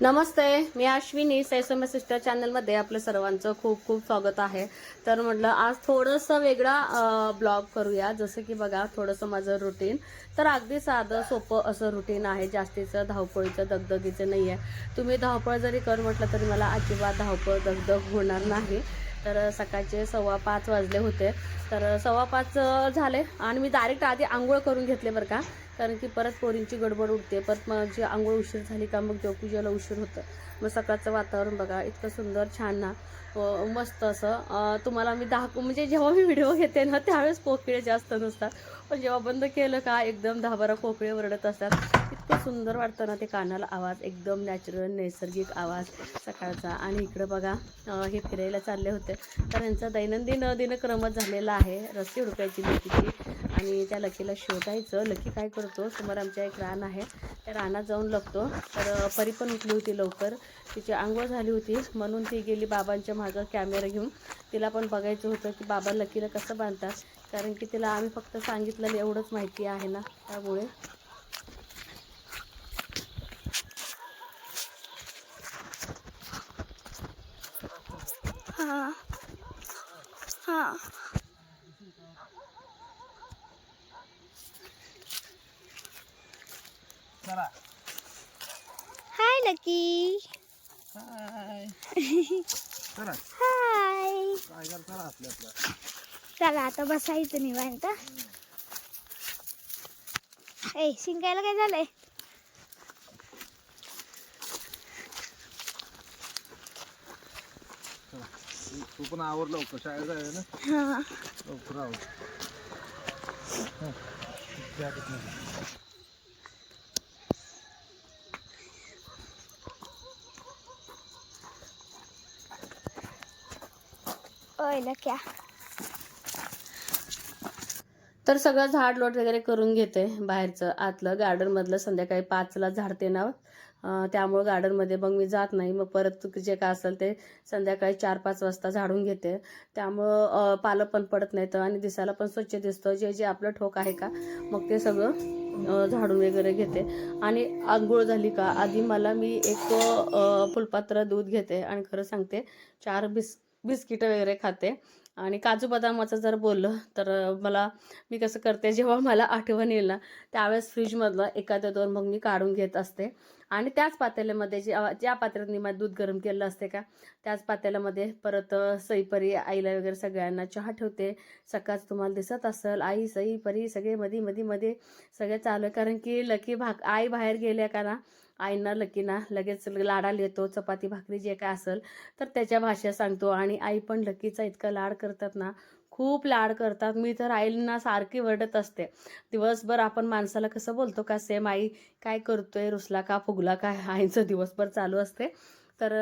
नमस्ते, मी Ashwini सैसोम्य sister चॅनलमध्ये आपलं सर्वांचं खूप खूप स्वागत आहे. तर म्हटलं आज थोडंसं वेगळा ब्लॉग करूया. जसं की बघा थोडंसं माझं रुटीन तर अगदी साधं सोपं असं रुटीन आहे. जास्तीचं धावपळीचं दगदगीचं नाही आहे. तुम्ही धावपळ जरी कर म्हटलं तरी मला अजिबात धावपळ दगदग होणार नाही. तर सकाळचे 5:15 वाजले होते. तर 5:15 झाले आणि मी डायरेक्ट आधी आंघोळ करून घेतले बरं का. कारण की परत पोरींची गडबड उठते, परत माझी आंघोळ उशीर झाली का मग देवपूजेला उशीर होतं. मग सकाळचं वातावरण बघा इतकं सुंदर छान ना, मस्त असं तुम्हाला मी म्हणजे जेव्हा मी व्हिडिओ घेते ना त्यावेळेस कोकिळे जास्त नसतात, पण जेव्हा बंद केलं का एकदम 10-12 कोकिळे ओरडत असतात. इतकं सुंदर वाटतं ना ते कानाला आवाज, एकदम नॅचरल नैसर्गिक आवाज सकाळचा. आणि इकडं बघा हे फिरायला चालले होते. तर यांचा दैनंदिन दिनक्रमच झालेला आहे. रस्सी हुडकायची लकीची आणि त्या लकीला शोधायचं. लकी काय करतो, समोर आमच्या एक रान आहे, त्या रानात जाऊन लपतो. तर परी पण उठली होती लवकर, तिची आंघोळ झाली होती म्हणून ती गेली बाबांच्या मागं कॅमेरा घेऊन. तिला पण बघायचं होतं की बाबा लकीला कसं बांधतात, कारण की तिला आम्ही फक्त सांगितलेलं एवढंच माहिती आहे ना, त्यामुळे. हां हां चला. हाय लकी. हाय. चला. हाय. काय करता आपल्या आपल्या. चला आता बसायचं निवांत. ए शिंकायला काय झालंय? चला. तू पण आवर लवकर, शाळेत जायचं ना. हां लवकर आवर. ओय लक्या. तर सगळं झाड लोट वगैरे करून घेते. बाहेरचं आतलं गार्डनमधलं संध्याकाळी 5ला झाडते ना, त्यामुळं गार्डनमध्ये मग मी जात नाही. मग परत जे काय असेल ते संध्याकाळी 4-5 वाजता झाडून घेते. त्यामुळं पालं पण पडत नाहीत आणि दिसायला पण स्वच्छ दिसतं. जे जे आपलं ठोक आहे का मग ते सगळं झाडून वगैरे घेते. आणि आंघोळ झाली का आधी मी एक फुलपात्र दूध घेते आणि खरं सांगते 4 बिस्किटं वगैरे खाते. आणि काजू बदामाचं जर बोललं तर मी कसं करते, जेव्हा मला आठवण येईल ना त्यावेळेस फ्रीजमधलं एखादं 2 मग मी काढून घेत असते. आणि त्याच पातेल्यामध्ये ज्या पात्र्यात मी माझं दूध गरम केलं असते का त्याच पातेल्यामध्ये परत सईपरी आईला वगैरे सगळ्यांना चहा ठेवते. सकाळच तुम्हाला दिसत असेल आई सई परी सगळे मध्ये सगळे चालू आहे. कारण की लकी आई बाहेर गेल्या का ना, आईंना लकीना लगेच लाडाला येतो. चपाती भाकरी जे काय असेल तर त्याच्या भाषेत सांगतो. आणि आई पण लकीचा इतका लाड करतात ना, खूप लाड करतात. मी तर आईंना सारखी वरडत असते. दिवसभर आपण माणसाला कसं बोलतो का सेम आई काय करतोय, रुसला का फुगला का, आईचं दिवसभर चालू असते. तर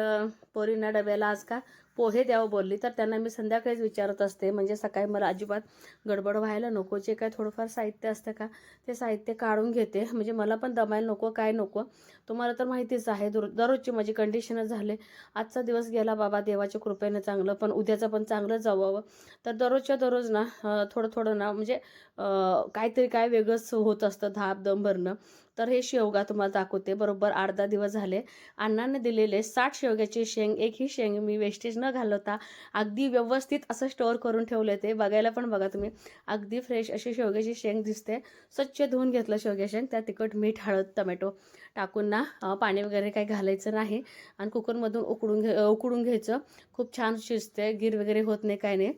पोरींना डब्याला आज का पोहे द्यावं बोलली तर त्यांना मी संध्याकाळीच विचारत असते. म्हणजे सकाळी मला अजिबात गडबड व्हायला नको. जे काय थोडंफार साहित्य असतं का ते साहित्य काढून घेते. म्हणजे मला पण दमायला नको, काय नको. तुम्हाला तर माहितीच आहे दररोजची माझी कंडिशनच झाले. आजचा दिवस गेला बाबा देवाच्या कृपेने चांगलं, पण उद्याचं पण चांगलं जावावं. तर दररोजच्या दररोज ना थोडं थोडं ना म्हणजे काहीतरी काय वेगळंच होत असतं, धाप दम भरणं. तर हे शेवगा तुम्हाला दाखवते. बरोबर 8-10 दिवस झाले अण्णाने दिलेले 60 शेवग्याची शेंग, एकही शेंग मी वेस्टेज न घालवता अगदी व्यवस्थित असं स्टोअर करून ठेवले. ते बघायला पण बघा तुम्ही, अगदी फ्रेश अशी शेवग्याची शेंग दिसते. स्वच्छ धुवून घेतलं शेवग्या शेंग, त्या तिखट मीठ हळद टमॅटो टाकून ना पाणी वगैरे काही घालायचं नाही आणि कुकरमधून उकडून घ्यायचं. खूप छान शिजते, गिर वगैरे होत नाही, काय नाही.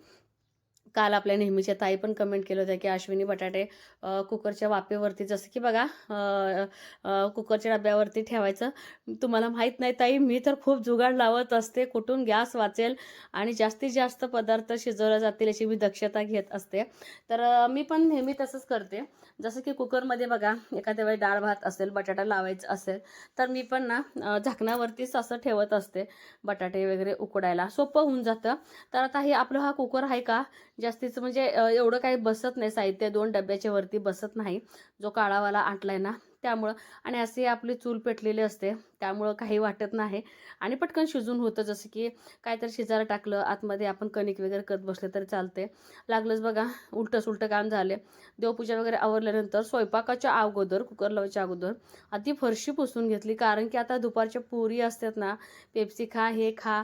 काल आपल्या नेहमीच्या ताई पण कमेंट केलं होतं की अश्विनी बटाटे कुकरच्या वाफेवरती, जसं की बघा कुकरच्या डब्यावरती ठेवायचं. तुम्हाला माहीत नाही ताई, मी तर खूप जुगाड लावत असते, कुठून गॅस वाचेल आणि जास्तीत जास्त पदार्थ शिजवले जातील याची मी दक्षता घेत असते. तर मी पण नेहमी तसंच करते. जसं की कुकरमध्ये बघा एखाद्या वेळी डाळ भात असेल, बटाटा लावायचं असेल तर मी पण ना झाकणावरतीच असं ठेवत असते बटाटे वगैरे उकडायला, सोपं होऊन जातं. तर आता हे आपलं हा कुकर आहे का जास्तीचं म्हणजे एवढं काही बसत नाही, साहित्य 2 डब्याच्या वरती बसत नाही. जो काळावाला आणलाय ना त्यामुळं. आणि असे आपली चूल पेटलेली असते त्यामुळं काही वाटत नाही आणि पटकन शिजून होतं. जसं की काहीतरी शिजायला टाकलं आतमध्ये आपण कणिक वगैरे करत बसले तरी चालते. लागलंच बघा उलटं सुलटं काम झाले. देवपूजा वगैरे आवरल्यानंतर स्वयंपाकाच्या अगोदर कुकर लावायच्या अगोदर आधी फरशी पुसून घेतली, कारण की आता दुपारच्या पुरी असतात ना, पेप्सी खा हे खा,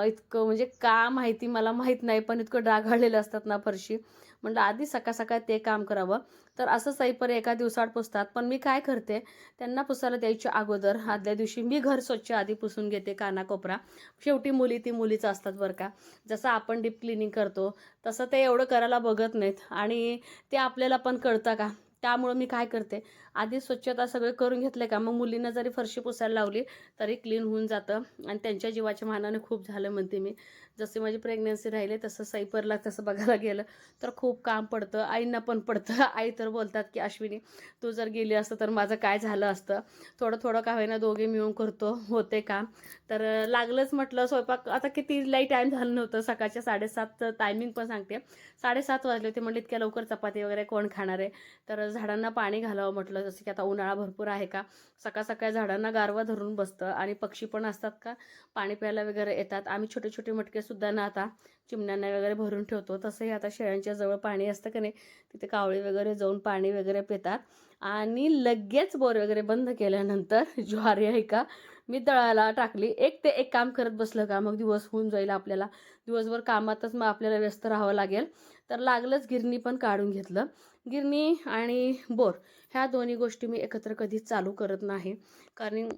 इतकं म्हणजे का माहिती मला माहीत नाही, पण इतकं डागाळलेलं असतात ना फरशी. म्हटलं आधी सकाळ सकाळ ते काम करावं. तर असं साईपर एका दिवसाआड पुसतात, पण मी काय करते त्यांना पुसायला द्यायच्या अगोदर आदल्या दिवशी मी घर स्वच्छ आधी पुसून घेते कानाकोपरा. शेवटी मुली ती मुलीच असतात बरं का. जसं आपण डीप क्लिनिंग करतो तसं ते एवढं करायला बघत नाहीत आणि ते आपल्याला पण कळतं का. त्यामुळं मी काय करते आधी स्वच्छता सगळे करून घेतले का मग मुलींना जरी फरशी पुसायला लावली तरी क्लीन होऊन जातं आणि त्यांच्या जीवाच्या मानाने खूप झालं म्हणते मी. जसे माझी प्रेग्नन्सी राहिले तसं साईपरला तसं बघायला गेलं तर खूप काम पडतं, आईंना पण पडतं. आई तर बोलतात की अश्विनी तू जर गेली असतं तर माझं काय झालं असतं. थोडं थोडं का होईना दोघे मिळून करतो होते काम. तर लागलंच म्हटलं स्वयंपाक आता किती लई टाईम झालं नव्हतं. सकाळच्या 7:30 टायमिंग पण सांगते 7:30 वाजले होते. म्हटलं इतक्या लवकर चपाती वगैरे कोण खाणार आहे. तर झाडांना पाणी घालावं म्हटलं, जसं की आता उन्हाळा भरपूर आहे का. सकाळ सकाळ झाडांना गारवा धरून बसतं आणि पक्षी पण असतात का पाणी प्यायला वगैरे येतात. आम्ही छोटे छोटे मटके सुद्धा ना आता चिमण्यांना वगैरे भरून ठेवतो. तसंही आता शेळ्यांच्या जवळ पाणी असतं का नाही तिथे कावळे वगैरे जाऊन पाणी वगैरे पितात. आणि लगेच बोर वगैरे बंद केल्यानंतर ज्वारी आहे का मी दळायला टाकली. एक ते एक काम करत बसलं का मग दिवस होऊन जाईल आपल्याला. दिवसभर कामातच मग आपल्याला व्यस्त राहावं लागेल. तर लागलंच गिरणी पण काढून घेतलं. गिरणी आणि बोर ह्या दोन्ही गोष्टी मी एकत्र कधीच चालू करत नाही, कारण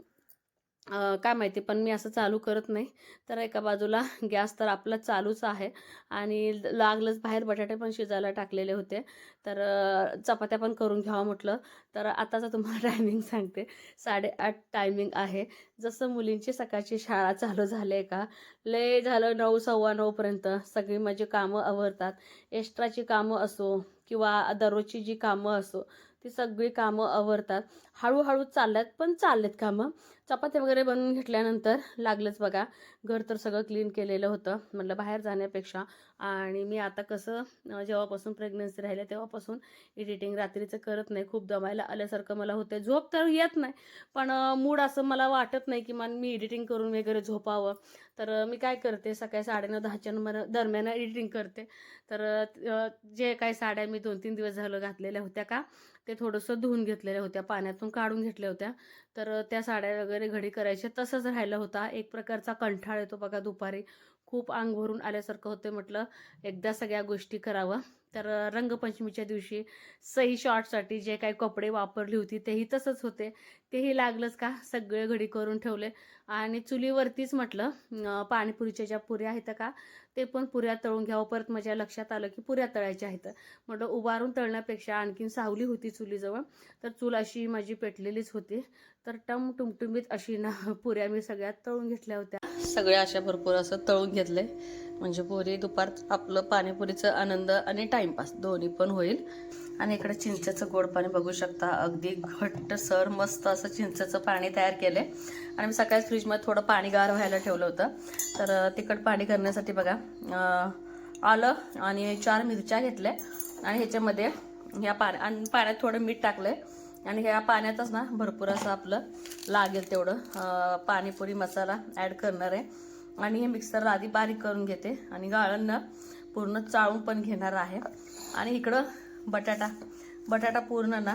काय माहिती पण मी असं चालू करत नाही. तर एका बाजूला गॅस तर आपला चालूच आहे आणि लागलंच बाहेर बटाटे पण शिजायला टाकलेले होते. तर चपात्या पण करून घ्यावं म्हटलं. तर आताचा तुम्हाला टायमिंग सांगते 8:30 टायमिंग आहे. जसं मुलींची सकाळची शाळा चालू झाली आहे का लय झालं 9 सव्वा 9पर्यंत सगळी माझी कामं आवरतात. एक्स्ट्राची कामं असो किंवा दररोजची जी कामं असो ती सगळी कामं आवरतात. हळूहळू चालल्यात पण चाललेत कामं. चपात्या वगैरे बनवून घेतल्यानंतर लागलंच बघा घर तर सगळं क्लीन केलेलं होतं. म्हटलं बाहेर जाण्यापेक्षा आणि मी आता कसं जेव्हापासून प्रेग्नन्सी राहिले तेव्हापासून एडिटिंग रात्रीचं करत नाही. खूप दमायला आल्यासारखं मला होतं. झोप तर येत नाही पण मूड असं मला वाटत नाही की मी एडिटिंग करून वगैरे झोपावं. तर मी काय करते सकाळी 9:30-10च्या दरम्यान एडिटिंग करते. तर जे काही साड्या मी 2-3 दिवस झालं घातलेल्या होत्या का ते थोडंसं धुवून घेतलेल्या होत्या, पाण्यातून काढून घेतल्या होत्या. तर त्या साड्या वगैरे घडी करायच्या तसंच राहिलं होता. एक प्रकारचा कंठाळ येतो बघा दुपारी, खूप अंग भरून आल्यासारखं होतं. म्हटलं एकदा सगळ्या गोष्टी करावं. तर रंगपंचमीच्या दिवशी सही शॉर्टसाठी जे काही कपडे वापरली होती तेही तसंच होते. तेही लागलंच का सगळे घडी करून ठेवले आणि चुलीवरतीच म्हटलं पाणीपुरीच्या ज्या पुऱ्या आहेत का ते पण पुऱ्या तळून घ्यावं. परत माझ्या लक्षात आलं की पुऱ्या तळायच्या आहेत. म्हटलं उभारून तळण्यापेक्षा आणखीन सावली होती चुलीजवळ तर चूल अशी माझी पेटलेलीच होती. तर टुमटुमीत अशी ना पुऱ्या मी सगळ्यात तळून घेतल्या होत्या. सगळ्या अशा भरपूर असं तळून घेतले म्हणजे पुरी दुपार आपलं पाणीपुरीचा आनंद आणि टाइमपास दोन्ही पण होईल. आणि इकडे चिंचेचं गोड पाणी बघू शकता, अगदी घट्ट सर मस्त असं चिंचेचं पाणी तयार केले. आणि मी सकाळीच फ्रीजमध्ये थोडं पाणी गार व्हायला ठेवलं होतं. तर तिखट पाणी करण्यासाठी बघा आलं आणि 4 मिरच्या घेतल्या आणि ह्याच्यामध्ये ह्या पाण्यात थोडं मीठ टाकलं आणि ह्या पाण्यातच ना भरपूर असं आपलं लागेल तेवढं पाणीपुरी मसाला ॲड करणार आहे. आणि हे मिक्सरला आधी बारीक करून घेते आणि गाळण पूर्ण चाळून पण घेणार आहे. आणि इकडं बटाटा पूर्ण ना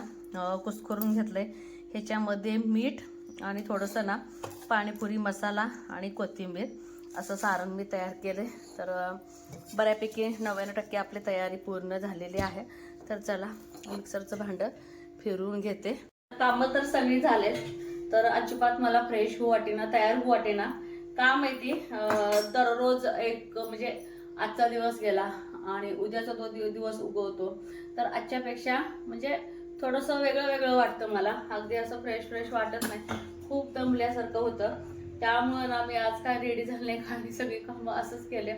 कुस्करून घेतलं आहे. ह्याच्यामध्ये मीठ आणि थोडंसं ना पाणीपुरी मसाला आणि कोथिंबीर असं सारण मी तयार केले. तर बऱ्यापैकी 99% आपली तयारी पूर्ण झालेली आहे. तर चला मिक्सरचं भांडं फिरवून घेते. कामं तर सगळी झाले तर अजिबात मला फ्रेश होऊ वाटेना, तयार होऊ वाटेना. का माहिती दररोज एक म्हणजे आजचा दिवस गेला आणि उद्याचा तो दिवस उगवतो तर आजच्यापेक्षा म्हणजे थोडंसं वेगळं वाटतं मला. अगदी असं फ्रेश वाटत नाही, खूप दमल्यासारखं होतं. त्यामुळे ना मी आज काय रेडी झाले आणि सगळी कामं असंच केले.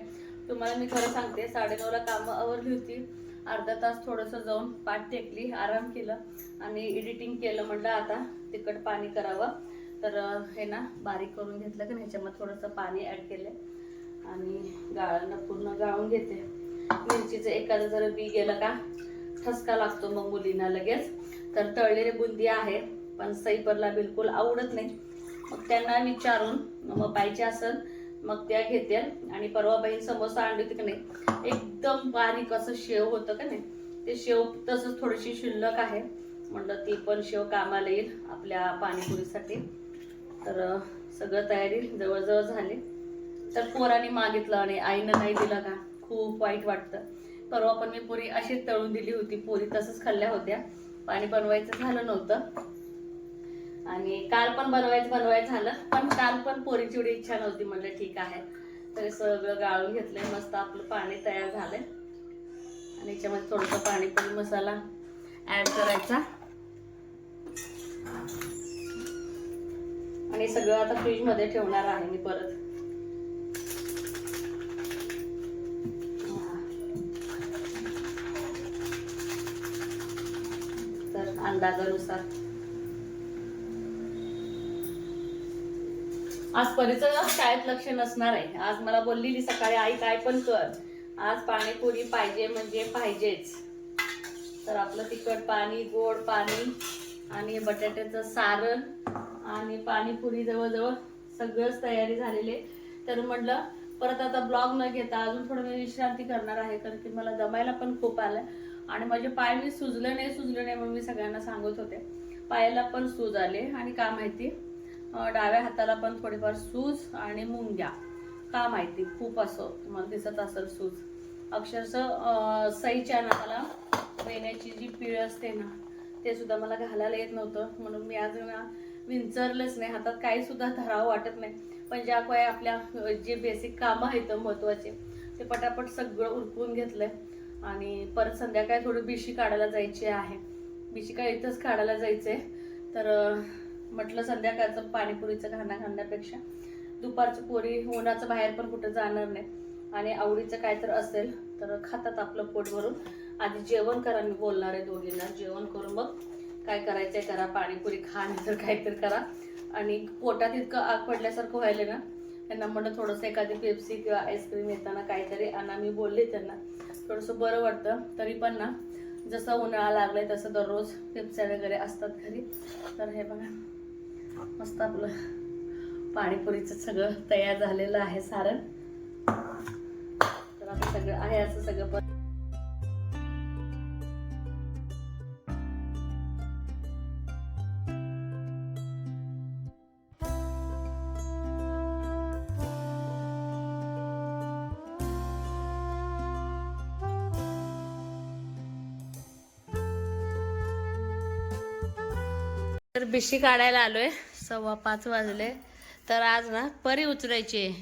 तुम्हाला मी खरं सांगते 9:30ला कामं आवरली होती. अर्धा तास थोडंसं जाऊन पाठ टेकली, आराम केलं आणि एडिटिंग केलं. म्हटलं आता तिखट पाणी करावं. तर हे ना बारीक करून घेतलं की ह्याच्यामध्ये थोडंसं पाणी ॲड केलं आणि गाळणं पूर्ण गाळून घेते. मिरचीचं एखादं जर बी गेलं का ठसका लागतो मग मुलींना लगेच. तर तळलेली बुंदी आहे पण सईपरला बिलकुल आवडत नाही. मग त्यांना विचारून मग पाहिजे असेल मग त्या घेतील. आणि परवा बहीण समोसा आणली होती की नाही, एकदम बारीक असं शेव होतं का नाही, ते शेव तसंच थोडीशी शिल्लक आहे. म्हणलं ती पण शेव कामाला येईल आपल्या पाणीपुरीसाठी. तर सगळं तयारी जवळजवळ झाली. तर पोरांनी मागितलं आणि आईनं नाही दिलं का, खूप वाईट वाटतं. परवा पण मी पुरी अशीच तळून दिली होती, पोरी तसंच खाल्ल्या होत्या. पाणी बनवायचं झालं नव्हतं आणि काल पण बनवायचं झालं, पण काल पण पोरीची एवढी इच्छा नव्हती. म्हणलं ठीक आहे. तर सगळं गाळून घेतलंय, मस्त आपलं पाणी तयार झालंय. आणि याच्यामध्ये थोडंसं पाणीपुरी मसाला ऍड करायचा आणि सगळं आता फ्रीज मध्ये ठेवणार आहे मी परत. तर अंदाजानुसार आज परीचं शाळेत लक्ष नसणार आहे. आज मला बोललेली सकाळी आई काय पण कर, आज पाणीपुरी पाहिजे म्हणजे पाहिजेच. तर आपलं तिखट पाणी, गोड पाणी आणि बटाट्याचं सारण आणि पाणीपुरी जवळजवळ सगळंच तयारी झालेली. तर म्हटलं परत आता ब्लॉग न घेता अजून थोडं मी विश्रांती करणार आहे, कारण की मला दमायला पण खूप आलं आणि माझे पाय मी सुजले नाही म्हणून मी सगळ्यांना सांगत होते. पायाला पण सूज आले आणि का माहिती डाव्या हाताला पण थोडीफार सूज आणि मुंग्या, का माहिती खूप असं तुम्हाला दिसत असेल सूज. अक्षरशः सईच्या नाकाला वेण्याची जी पीळ असते ना, ते सुद्धा मला घालायला येत नव्हतं. म्हणून मी आज विंचरलेच नाही, हातात काही सुद्धा धरावं वाटत नाही. पण ज्या काही आपल्या जे बेसिक कामं आहेत महत्वाचे ते पटापट सगळं उरकून घेतलंय. आणि परत संध्याकाळी थोडी बिशी काढायला जायची आहे. बिशी काय इथंच काढायला जायचंय. तर म्हटलं संध्याकाळचं पाणीपुरीचं खाणं खाण्यापेक्षा दुपारचं पोरी उन्हाचं बाहेर पण कुठं जाणार नाही आणि आवडीचं काय तर असेल तर खातात आपलं पोट भरून. आधी जेवण करा, मी बोलणार आहे दोघींना. जेवण करून मग काय करायचंय करा, पाणीपुरी खा नाही तर काहीतरी करा. आणि पोटात इतकं आग पडल्यासारखं व्हायलं ना, त्यांना म्हणलं थोडंसं एखादी पेप्सी किंवा आईस्क्रीम येताना काहीतरी आणा. मी बोलले त्यांना थोडंसं बरं वाटतं. तरी पण ना जसं उन्हाळा लागलाय तसं दररोज पेप्स्या वगैरे असतात घरी. तर हे बघा मस्त आपलं पाणीपुरीचं सगळं तयार झालेलं आहे सारण. तर आता सगळं आहे असं सगळं पण तर बिशी काढायला आलोय. 5:15 वाजले. तर आज ना परी उचलायची आहे,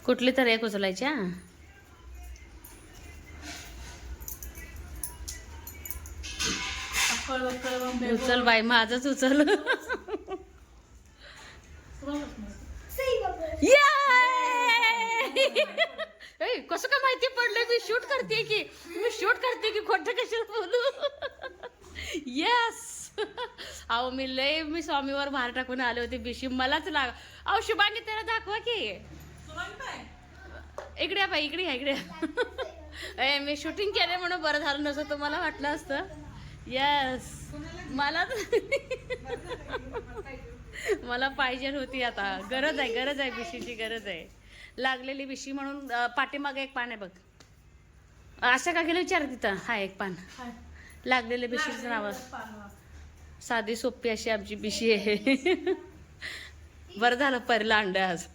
कुठली तर एक उचलायची. हा उचल बाई, माझच उचल. कसं काय माहिती पडलं? मी शूट करते की खोटं कशाला बोलू. येस. अहो मी स्वामीवर भार टाकून आले होते. बिशी मलाच लाग. अहो शुभांगी त्याला दाखवा की इकडे बाई, इकडे. मी शूटिंग केले म्हणून बरं झालं, नसं तुम्हाला वाटलं असतं. येस मला पाहिजे होती. आता गरज आहे बिशीची, गरज आहे. लागलेली बिशी म्हणून. पाठीमागे एक पान आहे बघ. असं का गेलं विचार, तिथं हा एक पान लागलेले बिशीचं नाव. साधी सोपी अशी आमची बिशी आहे. बरं झालं परीला अंड आज.